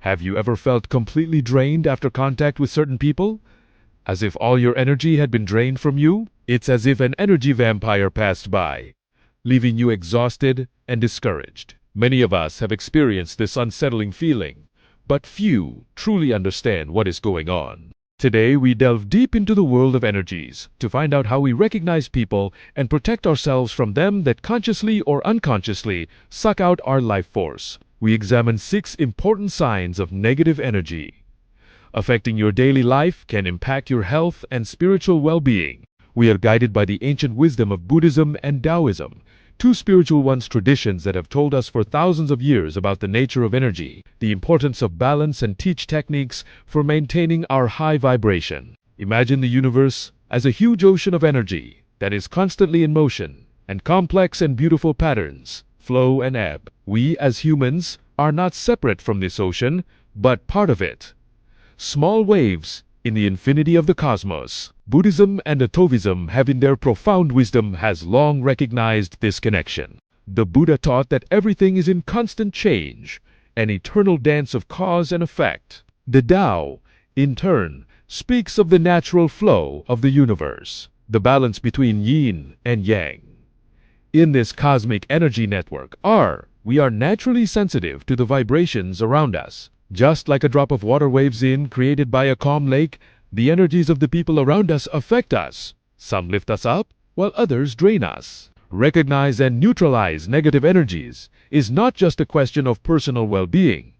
Have you ever felt completely drained after contact with certain people? As if all your energy had been drained from you? It's as if an energy vampire passed by, leaving you exhausted and discouraged. Many of us have experienced this unsettling feeling, but few truly understand what is going on. Today, we delve deep into the world of energies to find out how we recognize people and protect ourselves from them that consciously or unconsciously suck out our life force. We examine 6 important signs of negative energy affecting your daily life can impact your health and spiritual well-being. We are guided by the ancient wisdom of Buddhism and Taoism, 2 spiritual traditions that have told us for thousands of years about the nature of energy, the importance of balance, and teach techniques for maintaining our high vibration. Imagine the universe as a huge ocean of energy that is constantly in motion, and complex and beautiful patterns flow and ebb. We as humans are not separate from this ocean, but part of it. Small waves in the infinity of the cosmos. Buddhism and Taoism have in their profound wisdom has long recognized this connection. The Buddha taught that everything is in constant change, an eternal dance of cause and effect. The Tao, in turn, speaks of the natural flow of the universe, the balance between yin and yang. In this cosmic energy network, we are naturally sensitive to the vibrations around us. Just like a drop of water waves created by a calm lake, the energies of the people around us affect us. Some lift us up, while others drain us. Recognize and neutralize negative energies is not just a question of personal well-being.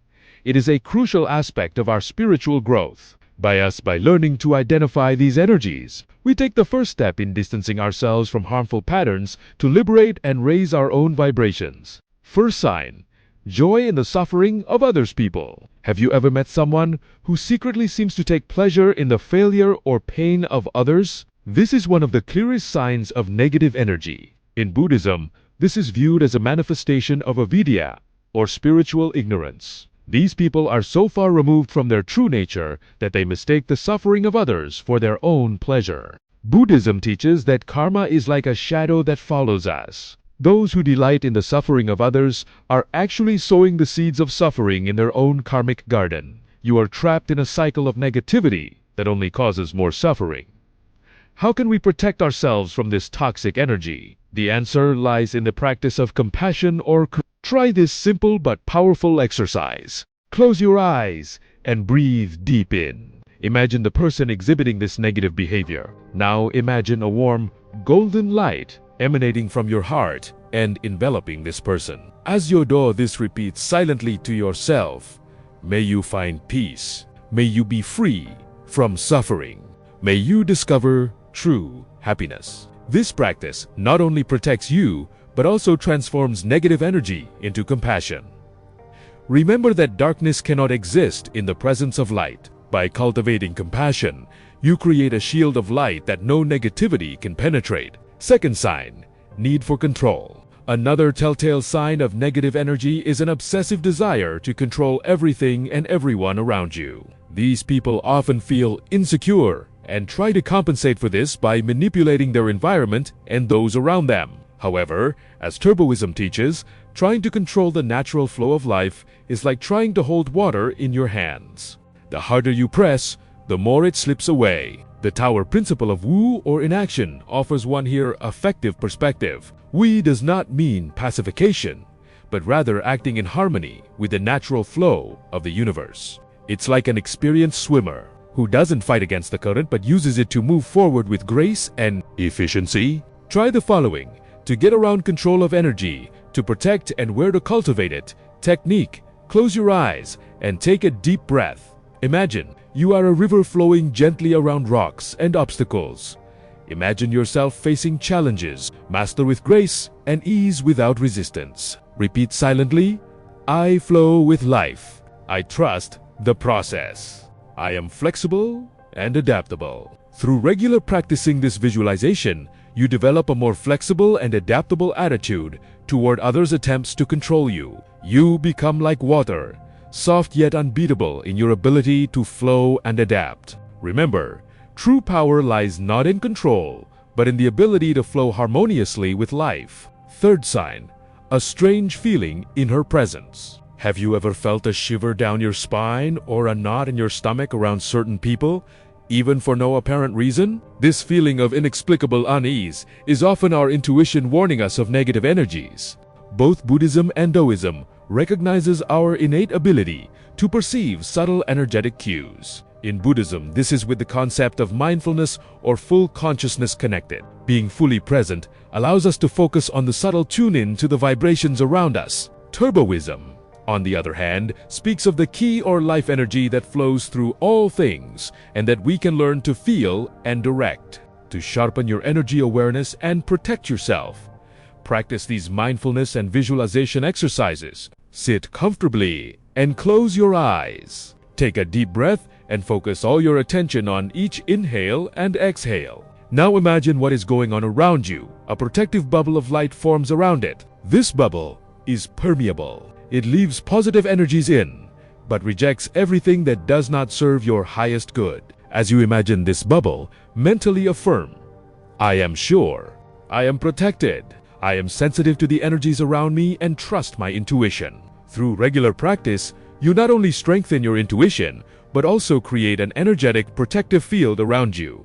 It is a crucial aspect of our spiritual growth. By learning to identify these energies, we take the first step in distancing ourselves from harmful patterns to liberate and raise our own vibrations. First sign: joy in the suffering of others people. Have you ever met someone who secretly seems to take pleasure in the failure or pain of others? This is one of the clearest signs of negative energy. In Buddhism, this is viewed as a manifestation of avidya, or spiritual ignorance. These people are so far removed from their true nature that they mistake the suffering of others for their own pleasure. Buddhism teaches that karma is like a shadow that follows us. Those who delight in the suffering of others are actually sowing the seeds of suffering in their own karmic garden. You are trapped in a cycle of negativity that only causes more suffering. How can we protect ourselves from this toxic energy? The answer lies in the practice of compassion or try this simple but powerful exercise. Close your eyes and breathe deep in. Imagine the person exhibiting this negative behavior. Now imagine a warm, golden light emanating from your heart and enveloping this person. As you do this, repeat silently to yourself, may you find peace. May you be free from suffering. May you discover true happiness. This practice not only protects you, but also transforms negative energy into compassion. Remember that darkness cannot exist in the presence of light. By cultivating compassion, you create a shield of light that no negativity can penetrate. Second sign: need for control. Another telltale sign of negative energy is an obsessive desire to control everything and everyone around you. These people often feel insecure and try to compensate for this by manipulating their environment and those around them. However, as Taoism teaches, trying to control the natural flow of life is like trying to hold water in your hands. The harder you press, the more it slips away. The Tower principle of Wu, or inaction, offers one here effective perspective. Wu does not mean pacification, but rather acting in harmony with the natural flow of the universe. It's like an experienced swimmer who doesn't fight against the current but uses it to move forward with grace and efficiency. Try the following to get around control of energy, to protect and where to cultivate it. Technique: close your eyes and take a deep breath. Imagine you are a river flowing gently around rocks and obstacles. Imagine yourself facing challenges. Master with grace and ease without resistance. Repeat silently, I flow with life. I trust the process. I am flexible and adaptable. Through regular practicing this visualization, you develop a more flexible and adaptable attitude toward others' attempts to control you. You become like water, soft yet unbeatable in your ability to flow and adapt. Remember, true power lies not in control, but in the ability to flow harmoniously with life. Third sign: a strange feeling in her presence. Have you ever felt a shiver down your spine or a knot in your stomach around certain people, even for no apparent reason? This feeling of inexplicable unease is often our intuition warning us of negative energies. Both Buddhism and Taoism recognizes our innate ability to perceive subtle energetic cues. In Buddhism, this is with the concept of mindfulness or full consciousness connected. Being fully present allows us to focus on the subtle tune-in to the vibrations around us. Turboism, on the other hand, speaks of the ki or life energy that flows through all things and that we can learn to feel and direct. To sharpen your energy awareness and protect yourself, practice these mindfulness and visualization exercises. Sit comfortably and close your eyes. Take a deep breath and focus all your attention on each inhale and exhale. Now imagine what is going on around you. A protective bubble of light forms around it. This bubble is permeable. It leaves positive energies in, but rejects everything that does not serve your highest good. As you imagine this bubble, mentally affirm, I am sure, I am protected, I am sensitive to the energies around me and trust my intuition. Through regular practice, you not only strengthen your intuition, but also create an energetic protective field around you.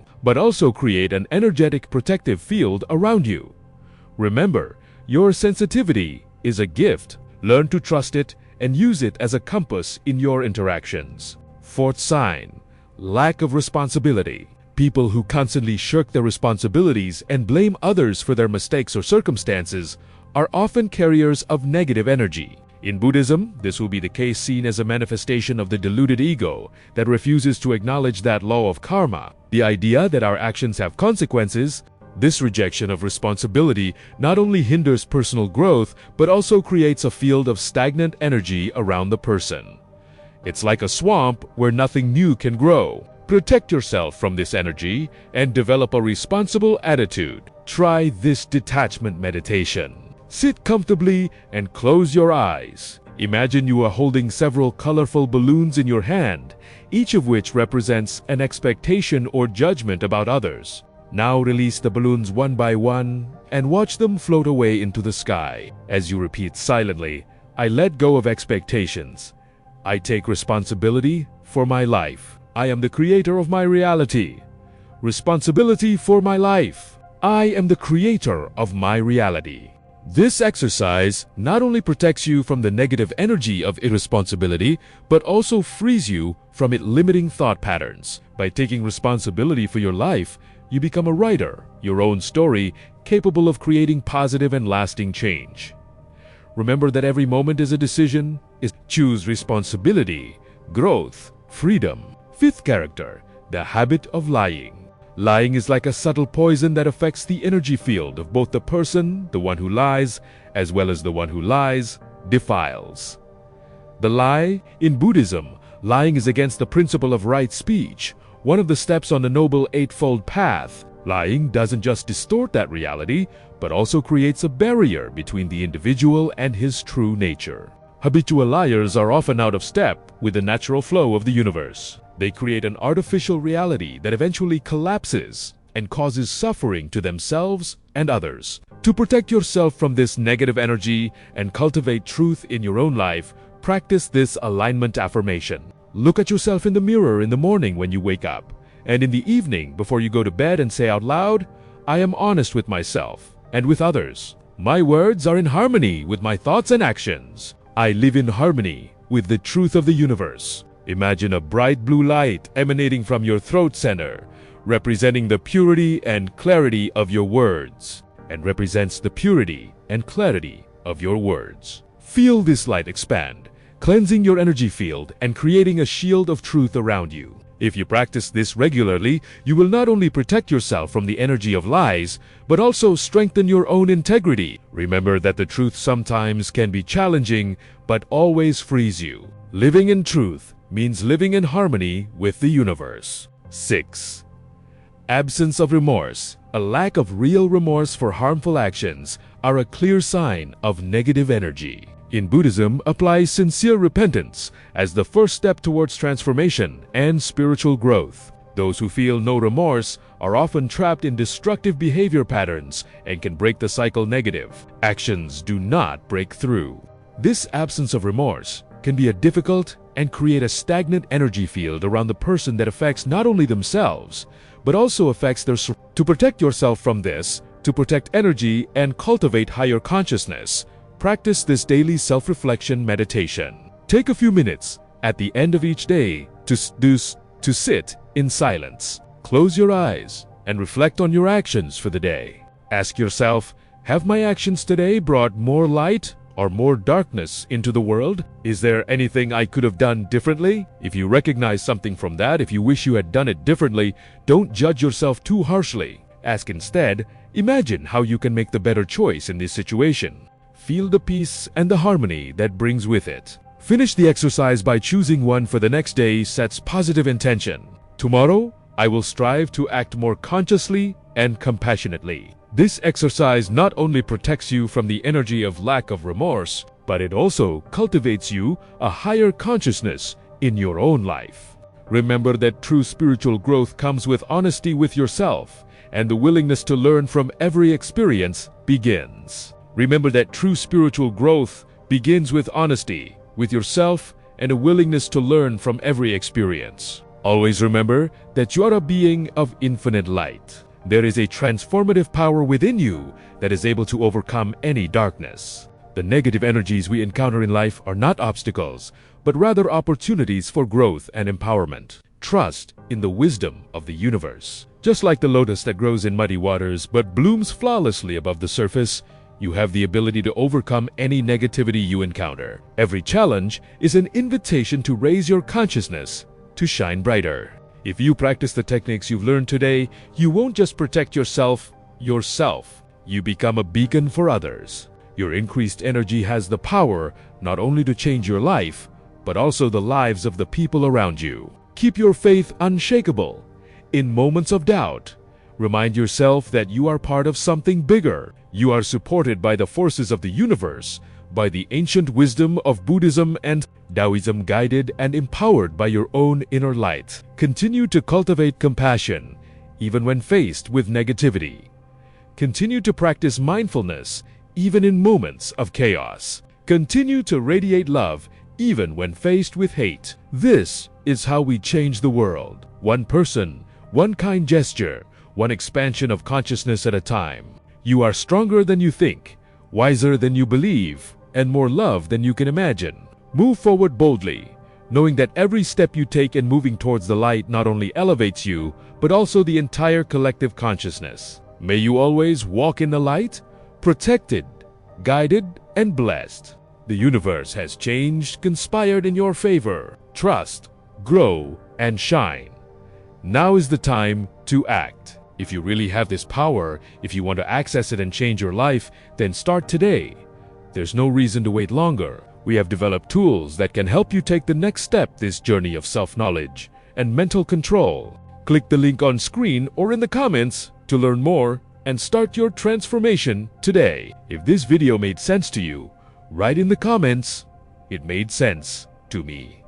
Remember, your sensitivity is a gift. Learn to trust it and use it as a compass in your interactions. Fourth sign, lack of responsibility. People who constantly shirk their responsibilities and blame others for their mistakes or circumstances are often carriers of negative energy. In Buddhism, this will be the case seen as a manifestation of the deluded ego that refuses to acknowledge that law of karma, the idea that our actions have consequences. This rejection of responsibility not only hinders personal growth, but also creates a field of stagnant energy around the person. It's like a swamp where nothing new can grow. Protect yourself from this energy and develop a responsible attitude. Try this detachment meditation. Sit comfortably and close your eyes. Imagine you are holding several colorful balloons in your hand, each of which represents an expectation or judgment about others. Now release the balloons one by one and watch them float away into the sky. As you repeat silently, I let go of expectations. I take responsibility for my life. I am the creator of my reality. Responsibility for my life. I am the creator of my reality. This exercise not only protects you from the negative energy of irresponsibility, but also frees you from its limiting thought patterns. By taking responsibility for your life, you become a writer, your own story, capable of creating positive and lasting change. Remember that every moment is a decision. Choose responsibility, growth, freedom. Fifth character, the habit of lying. Lying is like a subtle poison that affects the energy field of both the person, the one who lies, as well as the one who lies, defiles. The lie, in Buddhism, lying is against the principle of right speech, one of the steps on the Noble Eightfold Path. Lying doesn't just distort that reality, but also creates a barrier between the individual and his true nature. Habitual liars are often out of step with the natural flow of the universe. They create an artificial reality that eventually collapses and causes suffering to themselves and others. To protect yourself from this negative energy and cultivate truth in your own life, practice this alignment affirmation. Look at yourself in the mirror in the morning when you wake up, and in the evening before you go to bed, and say out loud, I am honest with myself and with others. My words are in harmony with my thoughts and actions. I live in harmony with the truth of the universe. Imagine a bright blue light emanating from your throat center, representing the purity and clarity of your words, and represents the purity and clarity of your words. Feel this light expand, cleansing your energy field and creating a shield of truth around you. If you practice this regularly, you will not only protect yourself from the energy of lies, but also strengthen your own integrity. Remember that the truth sometimes can be challenging, but always frees you. Living in truth means living in harmony with the universe. 6. Absence of remorse. A lack of real remorse for harmful actions are a clear sign of negative energy. In Buddhism, applies sincere repentance as the first step towards transformation and spiritual growth. Those who feel no remorse are often trapped in destructive behavior patterns and can break the cycle negative. Actions do not break through. This absence of remorse can be a difficult and create a stagnant energy field around the person that affects not only themselves, but also affects their surroundings. To protect yourself from this, to protect energy and cultivate higher consciousness, practice this daily self-reflection meditation. Take a few minutes at the end of each day to sit in silence. Close your eyes and reflect on your actions for the day. Ask yourself, have my actions today brought more light or more darkness into the world? Is there anything I could have done differently? If you recognize something from that, if you wish you had done it differently, don't judge yourself too harshly. Ask instead, imagine how you can make the better choice in this situation. Feel the peace and the harmony that brings with it. Finish the exercise by choosing one for the next day sets positive intention. Tomorrow, I will strive to act more consciously and compassionately. This exercise not only protects you from the energy of lack of remorse, but it also cultivates you a higher consciousness in your own life. Remember that true spiritual growth comes with honesty with yourself, and the willingness to learn from every experience begins. Remember that true spiritual growth begins with honesty with yourself and a willingness to learn from every experience. Always remember that you are a being of infinite light. There is a transformative power within you that is able to overcome any darkness. The negative energies we encounter in life are not obstacles, but rather opportunities for growth and empowerment. Trust in the wisdom of the universe. Just like the lotus that grows in muddy waters but blooms flawlessly above the surface, you have the ability to overcome any negativity you encounter. Every challenge is an invitation to raise your consciousness to shine brighter. If you practice the techniques you've learned today, you won't just protect yourself. You become a beacon for others. Your increased energy has the power not only to change your life, but also the lives of the people around you. Keep your faith unshakable. In moments of doubt, remind yourself that you are part of something bigger. You are supported by the forces of the universe, by the ancient wisdom of Buddhism and Taoism, guided and empowered by your own inner light. Continue to cultivate compassion, even when faced with negativity. Continue to practice mindfulness, even in moments of chaos. Continue to radiate love, even when faced with hate. This is how we change the world. One person, one kind gesture, one expansion of consciousness at a time. You are stronger than you think, wiser than you believe, and more loved than you can imagine. Move forward boldly, knowing that every step you take in moving towards the light not only elevates you, but also the entire collective consciousness. May you always walk in the light, protected, guided, and blessed. The universe has changed, conspired in your favor. Trust, grow, and shine. Now is the time to act. If you really have this power, if you want to access it and change your life, then start today. There's no reason to wait longer. We have developed tools that can help you take the next step this journey of self-knowledge and mental control. Click the link on screen or in the comments to learn more and start your transformation today. If this video made sense to you, write in the comments, "It made sense to me."